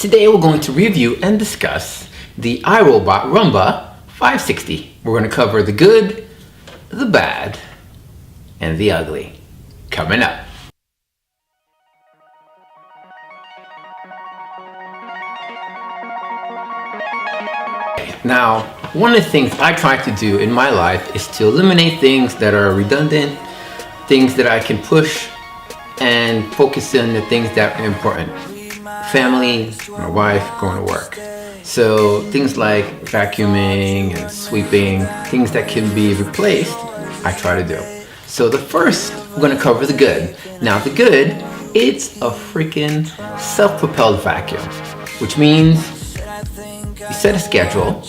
Today we're going to review and discuss the Irobot Roomba 560. We're going to cover the good, the bad, and the ugly. Coming up. Now, one of the things I try to do in my life is to eliminate things that are redundant, things that I can push, and focus on the things that are important. Family, my wife, going to work. So things like vacuuming and sweeping, things that can be replaced, I try to do. So the first, we're going to cover the good. Now the good, it's a freaking self-propelled vacuum, which means you set a schedule,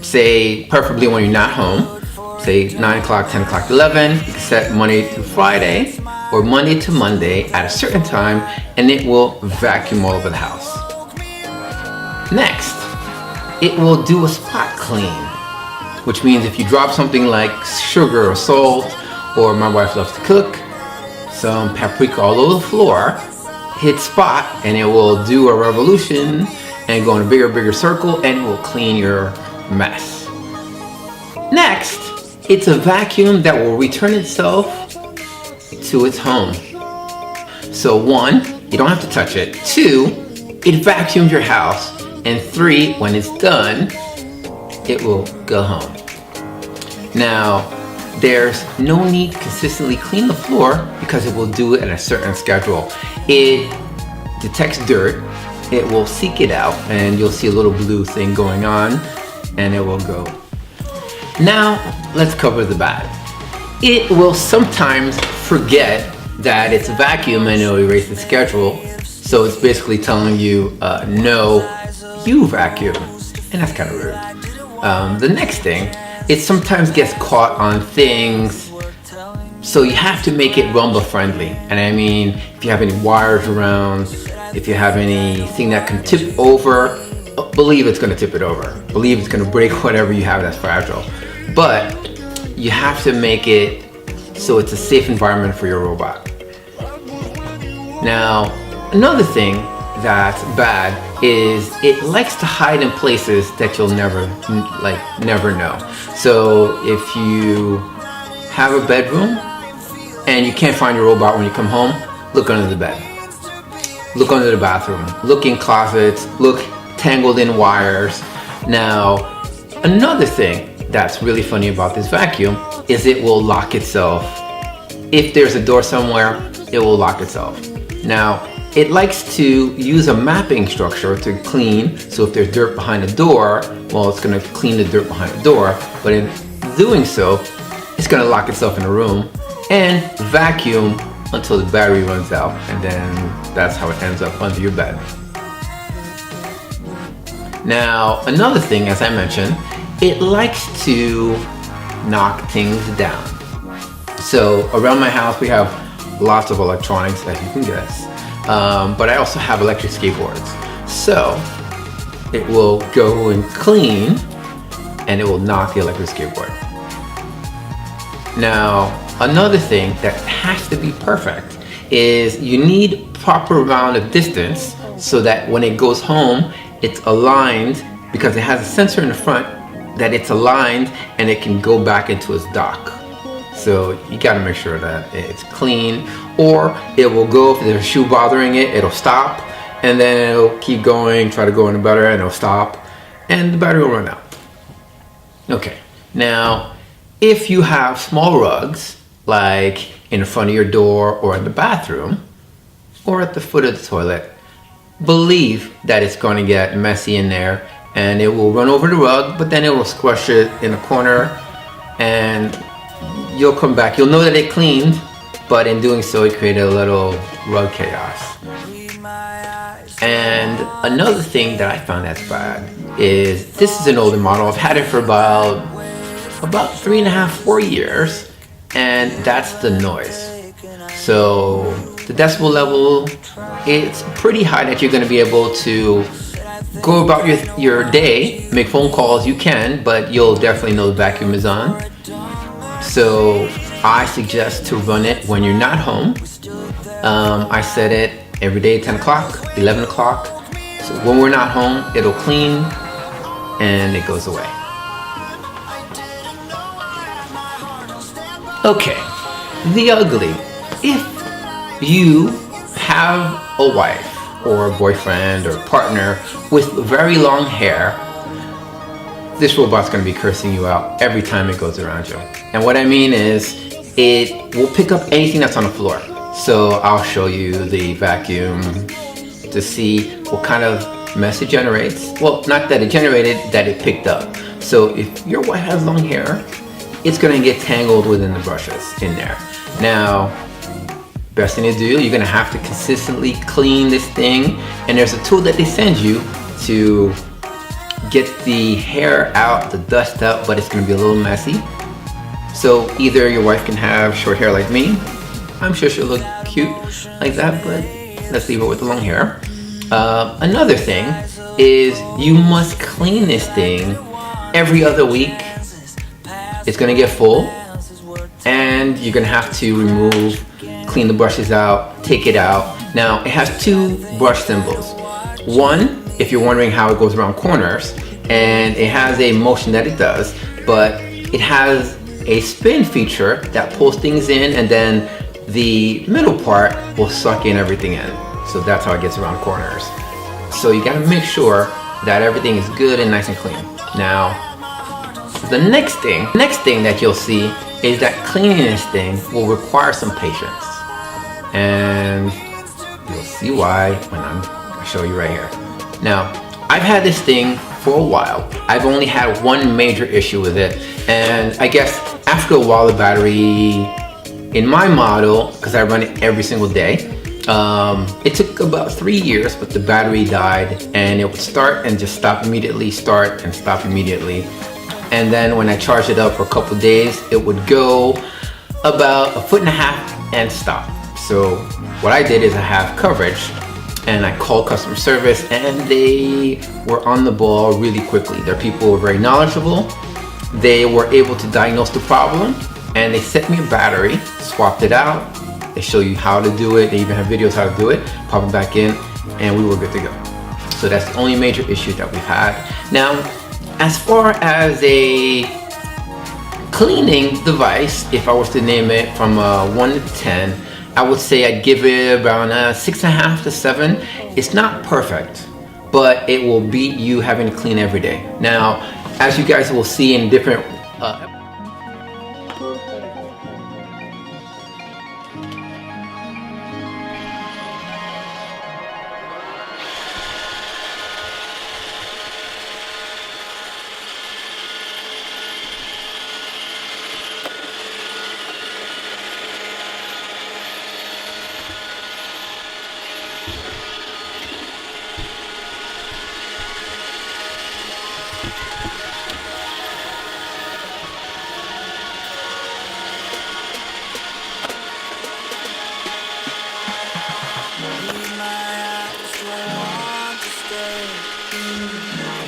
say preferably when you're not home, say 9 o'clock, 10 o'clock, 11, you can set Monday through Friday or Monday to Monday at a certain time, and it will vacuum all over the house. Next, it will do a spot clean, which means if you drop something like sugar or salt, or my wife loves to cook, some paprika all over the floor, hit spot and it will do a revolution and go in a bigger circle, and it will clean your mess. Next, it's a vacuum that will return itself to its home. So 1, you don't have to touch it. 2, it vacuums your house. And 3, when it's done, it will go home. Now, there's no need to consistently clean the floor because it will do it at a certain schedule. It detects dirt, it will seek it out, and you'll see a little blue thing going on, and it will go. Now, let's cover the bad. It will sometimes forget that it's a vacuum and it'll erase the schedule. So it's basically telling you, no, you vacuum. And that's kind of rude. The next thing, it sometimes gets caught on things. So you have to make it Roomba friendly. And I mean, if you have any wires around, if you have anything that can tip over, believe it's going to tip it over. Believe it's going to break whatever you have that's fragile. But you have to make it so it's a safe environment for your robot. Now, another thing that's bad is it likes to hide in places that you'll never know. So if you have a bedroom and you can't find your robot when you come home, look under the bed. Look under the bathroom. Look in closets. Look tangled in wires. Now, another thing that's really funny about this vacuum is it will lock itself. If there's a door somewhere, it will lock itself. Now, it likes to use a mapping structure to clean. So if there's dirt behind the door, well, it's going to clean the dirt behind the door. But in doing so, it's going to lock itself in a room and vacuum until the battery runs out. And then that's how it ends up under your bed. Now, another thing, as I mentioned, it likes to knock things down. So around my house, we have lots of electronics, as you can guess. But I also have electric skateboards. So it will go and clean, and it will knock the electric skateboard. Now, another thing that has to be perfect is you need proper amount of distance so that when it goes home, it's aligned, because it has a sensor in the front that it's aligned and it can go back into its dock. So you got to make sure that it's clean, or it will go, if there's a shoe bothering it, it'll stop, and then it'll keep going, try to go in the battery, and it'll stop, and the battery will run out. Okay, now if you have small rugs, like in the front of your door or in the bathroom or at the foot of the toilet, believe that it's going to get messy in there, and it will run over the rug, but then it will squash it in a corner, and you'll come back. You'll know that it cleaned, but in doing so, it created a little rug chaos. And another thing that I found that's bad is, this is an older model. I've had it for about 3.5, 4 years, and that's the noise. So the decibel level, it's pretty high that you're going to be able to go about your day, make phone calls, you can, but you'll definitely know the vacuum is on. So I suggest to run it when you're not home. I set it every day, 10 o'clock, 11 o'clock, So when we're not home, it'll clean and it goes away. Okay, the ugly. If you have a wife or a boyfriend or partner with very long hair, this robot's going to be cursing you out every time it goes around you. And what I mean is, it will pick up anything that's on the floor. So I'll show you the vacuum to see what kind of mess it generates. Well, not that it generated, that it picked up. So if your wife has long hair, it's going to get tangled within the brushes in there. Now, best thing to do, you're going to have to consistently clean this thing. And there's a tool that they send you to get the hair out, the dust out, but it's going to be a little messy. So either your wife can have short hair like me. I'm sure she'll look cute like that, but let's leave her with the long hair. Another thing is you must clean this thing every other week. It's going to get full and you're going to have to clean the brushes out, take it out. Now it has two brush symbols. One, if you're wondering how it goes around corners, and it has a motion that it does, but it has a spin feature that pulls things in, and then the middle part will suck in everything in. So that's how it gets around corners. So you gotta make sure that everything is good and nice and clean. Now, the next thing that you'll see is that cleaning this thing will require some patience. And you'll see why when I'll show you right here. Now, I've had this thing for a while. I've only had one major issue with it, and I guess after a while the battery in my model, because I run it every single day, it took about 3 years, but the battery died and it would start and just stop immediately, start and stop immediately. And then when I charged it up for a couple days, it would go about 1.5 feet and stop. So what I did is I have coverage, and I called customer service, and they were on the ball really quickly. Their people were very knowledgeable. They were able to diagnose the problem, and they sent me a battery, swapped it out. They show you how to do it. They even have videos how to do it. Pop it back in, and we were good to go. So that's the only major issue that we've had. Now, as far as a cleaning device, if I was to name it from 1 to 10, I would say I'd give it around 6.5 to 7. It's not perfect, but it will beat you having to clean every day. Now, as you guys will see in different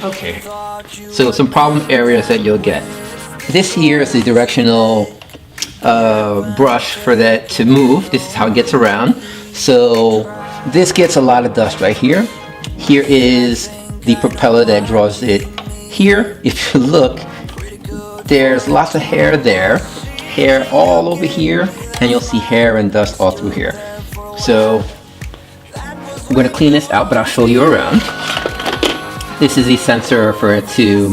Okay, so some problem areas that you'll get. This here is the directional brush for that to move. This is how it gets around. So this gets a lot of dust right here. Here is the propeller that draws it. Here, if you look, there's lots of hair there, hair all over here, and you'll see hair and dust all through here. So I'm going to clean this out, but I'll show you around. This is the sensor for it to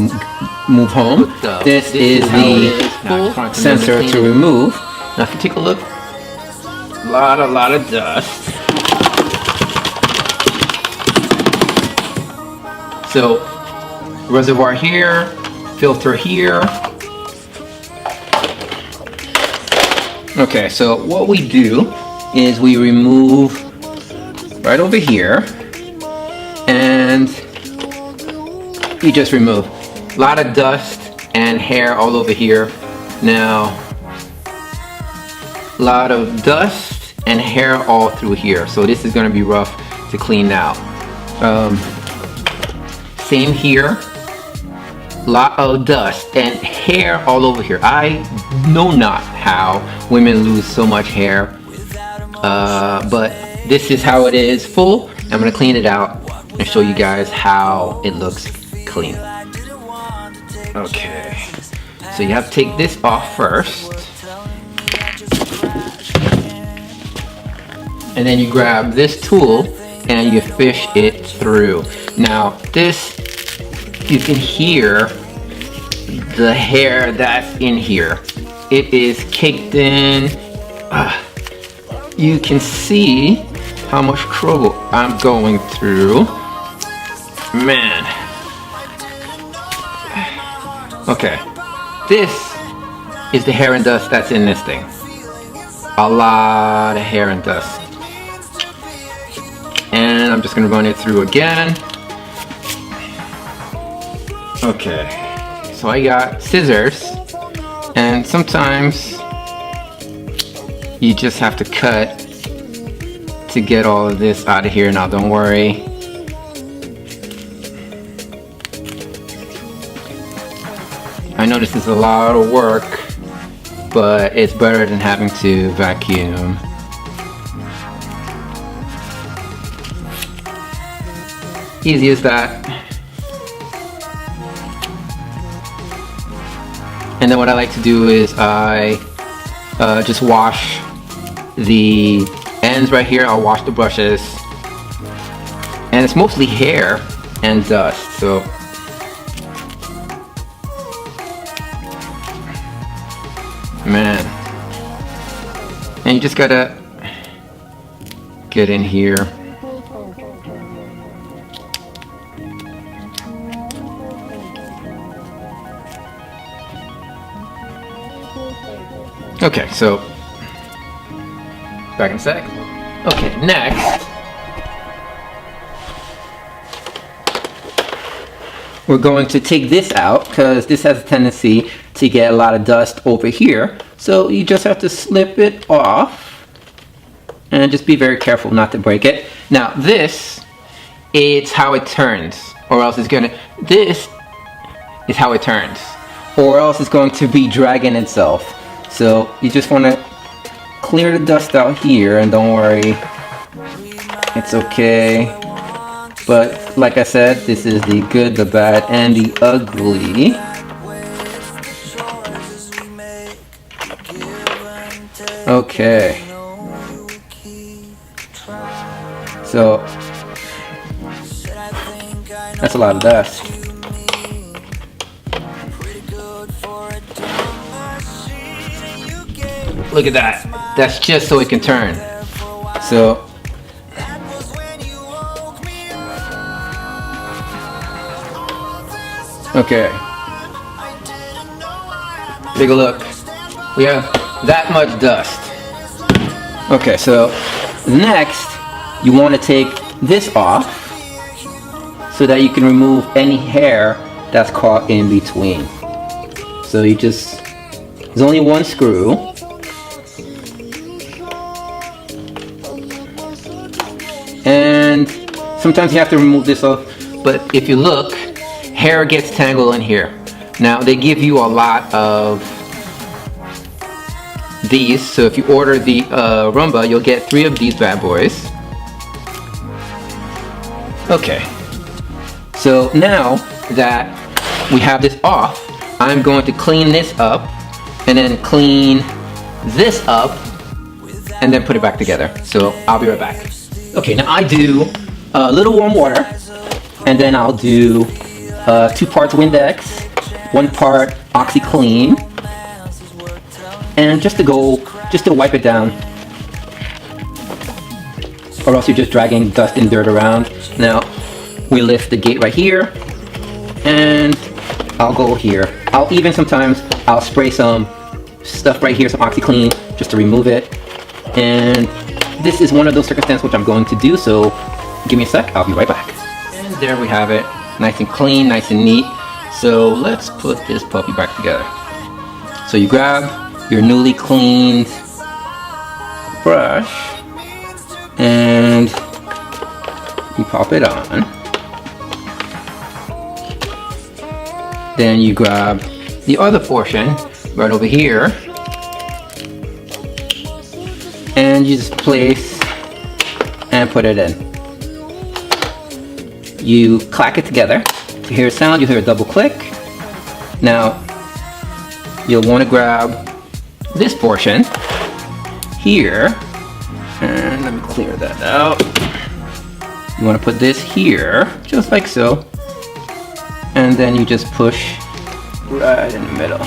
move home. This is the sensor to remove. Now if you take a look, a lot of dust. So reservoir here, filter here. Okay, so what we do is we remove right over here, and you just remove a lot of dust and hair all over here. Now, a lot of dust and hair all through here. So this is going to be rough to clean out. Same here. Lot of dust and hair all over here. I know not how women lose so much hair, but this is how it is full. I'm going to clean it out and show you guys how it looks clean. Okay, so you have to take this off first, and then you grab this tool and you fish it through. Now this, you can hear the hair that's in here. It is caked in. You can see how much trouble I'm going through. Man. Okay, this is the hair and dust that's in this thing. A lot of hair and dust. And I'm just gonna run it through again. Okay, so I got scissors, and sometimes you just have to cut to get all of this out of here. Now don't worry. I know this is a lot of work, but it's better than having to vacuum. Easy as that. And then what I like to do is I just wash the ends right here. I'll wash the brushes, and it's mostly hair and dust, so man. And you just gotta get in here. Okay, so back in a sec. Okay, next we're going to take this out because this has a tendency to get a lot of dust over here. So you just have to slip it off and just be very careful not to break it. Now this is how it turns, or else it's gonna, this is how it turns, or else it's going to be dragging itself. So you just want to clear the dust out here, and don't worry, it's okay. But like I said, this is the good, the bad, and the ugly. Okay. So that's a lot of dust. Look at that. That's just so it can turn. So okay. Take a look. We have that much dust. Okay, so next you want to take this off so that you can remove any hair that's caught in between. So you just, there's only one screw. And sometimes you have to remove this off, but if you look, hair gets tangled in here. Now they give you a lot of these, so if you order the Roomba, you'll get 3 of these bad boys. Okay, so now that we have this off, I'm going to clean this up and then clean this up and then put it back together. So I'll be right back. Okay, now I do a little warm water, and then I'll do 2 parts Windex, 1 part OxyClean, and just to wipe it down, or else you're just dragging dust and dirt around. Now we lift the gate right here, and I'll go here. I'll even sometimes I'll spray some stuff right here, some OxyClean, just to remove it. And this is one of those circumstances which I'm going to do, so give me a sec, I'll be right back. And there we have it, nice and clean, nice and neat. So let's put this puppy back together. So you grab your newly cleaned brush and you pop it on. Then you grab the other portion right over here and you just place and put it in. you clack it together. If you hear a sound, you hear a double click. Now, you'll want to grab this portion here, and let me clear that out. You want to put this here, just like so, and then you just push right in the middle.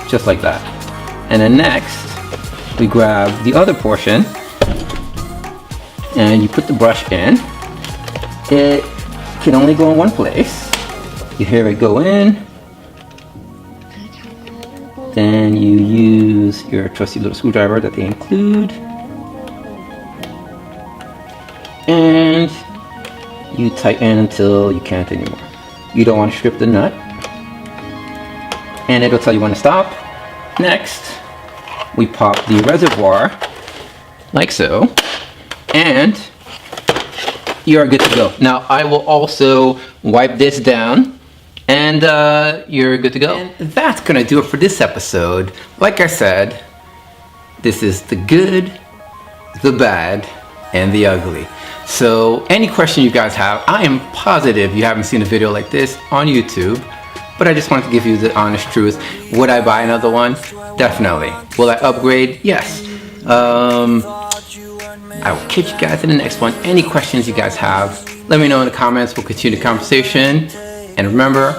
Just like that. And then next, we grab the other portion, and you put the brush in. It can only go in one place. You hear it go in. Then you use your trusty little screwdriver that they include. And you tighten until you can't anymore. You don't want to strip the nut. And it'll tell you when to stop. Next, we pop the reservoir, like so, and you're good to go. Now, I will also wipe this down, and you're good to go. And that's gonna do it for this episode. Like I said, this is the good, the bad, and the ugly. So any question you guys have, I am positive you haven't seen a video like this on YouTube, but I just wanted to give you the honest truth. Would I buy another one? Definitely. Will I upgrade? Yes. I will catch you guys in the next one. Any questions you guys have, let me know in the comments. We'll continue the conversation. And remember,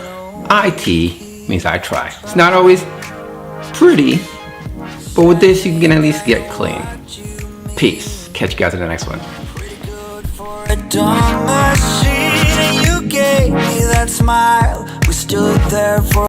IT means I try. It's not always pretty, but with this, you can at least get clean. Peace. Catch you guys in the next one. You gave me that smile. We stood there for